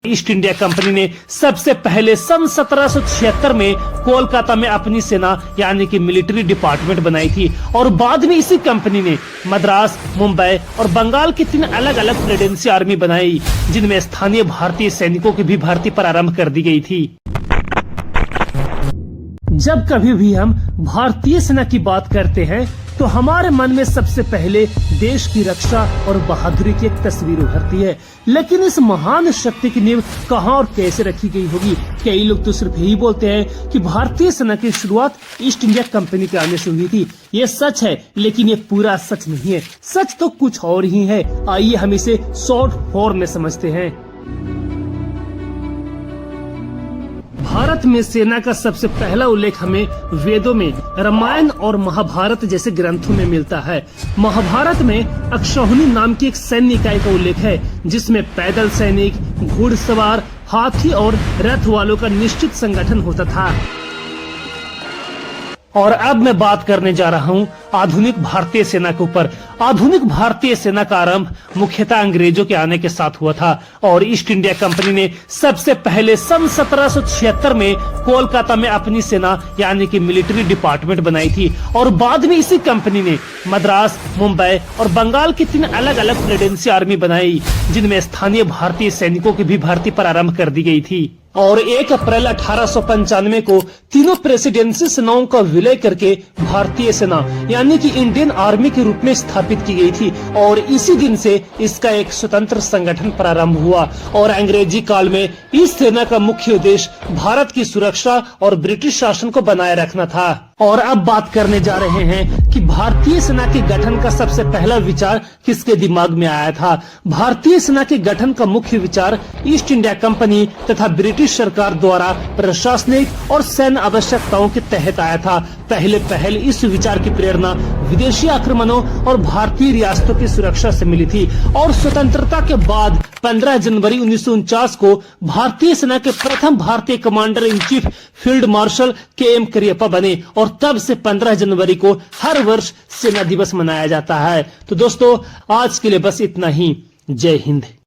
East India company ने सबसे पहले सन 1776 में कोलकाता में अपनी सेना यानी कि मिलिट्री डिपार्टमेंट बनाई थी और बाद में इसी कंपनी ने मद्रास, मुंबई और बंगाल की 3 अलग अलग प्रेसिडेंसी आर्मी बनाई, जिनमें स्थानीय भारतीय सैनिकों की भी भर्ती प्रारंभ कर दी गई थी। जब कभी भी हम भारतीय सेना की बात करते हैं तो हमारे मन में सबसे पहले देश की रक्षा और बहादुरी की एक तस्वीर उभरती है। लेकिन इस महान शक्ति की नींव कहां और कैसे रखी गई होगी? कई लोग तो सिर्फ यही बोलते हैं कि भारतीय सेना की शुरुआत ईस्ट इंडिया कंपनी के आने से हुई थी। ये सच है, लेकिन ये पूरा सच नहीं है। सच तो कुछ और ही है। आइए हम इसे शॉर्ट फॉर्म में समझते हैं। भारत में सेना का सबसे पहला उल्लेख हमें वेदों में रामायण और महाभारत जैसे ग्रंथों में मिलता है। महाभारत में अक्षौहिणी नाम की एक सैन्य इकाई का उल्लेख है, जिसमें पैदल सैनिक, घुड़सवार, हाथी और रथ वालों का निश्चित संगठन होता था। और अब मैं बात करने जा रहा हूँ आधुनिक भारतीय सेना के ऊपर। आधुनिक भारतीय सेना का आरंभ मुख्यतः अंग्रेजों के आने के साथ हुआ था और ईस्ट इंडिया कंपनी ने सबसे पहले सन 1776 में कोलकाता में अपनी सेना यानी कि मिलिट्री डिपार्टमेंट बनाई थी और बाद में इसी कंपनी ने मद्रास, मुंबई और बंगाल की 3 अलग अलग प्रेसिडेंसी आर्मी बनाई, जिनमें स्थानीय भारतीय सैनिकों की भी भर्ती प्रारंभ कर दी गई थी। और 1 अप्रैल 1895 को तीनों प्रेसिडेंसी सेनाओं का विलय करके भारतीय सेना यानी कि इंडियन आर्मी के रूप में स्थापित की गई थी और इसी दिन से इसका एक स्वतंत्र संगठन प्रारंभ हुआ। और अंग्रेजी काल में इस सेना का मुख्य उद्देश्य भारत की सुरक्षा और ब्रिटिश शासन को बनाए रखना था। और अब बात करने जा रहे हैं कि भारतीय सेना के गठन का सबसे पहला विचार किसके दिमाग में आया था। भारतीय सेना के गठन का मुख्य विचार ईस्ट इंडिया कंपनी तथा ब्रिटिश सरकार द्वारा प्रशासनिक और सैन्य आवश्यकताओं के तहत आया था। पहले इस विचार की प्रेरणा विदेशी आक्रमणों और भारतीय रियासतों की सुरक्षा से मिली थी। और स्वतंत्रता के बाद 15 जनवरी 1949 को भारतीय सेना के प्रथम भारतीय commander in chief field marshal KM Cariappa बने और तब से 15 जनवरी को हर वर्ष सेना दिवस मनाया जाता है। तो दोस्तों, आज के लिए बस इतना ही। जय हिंद।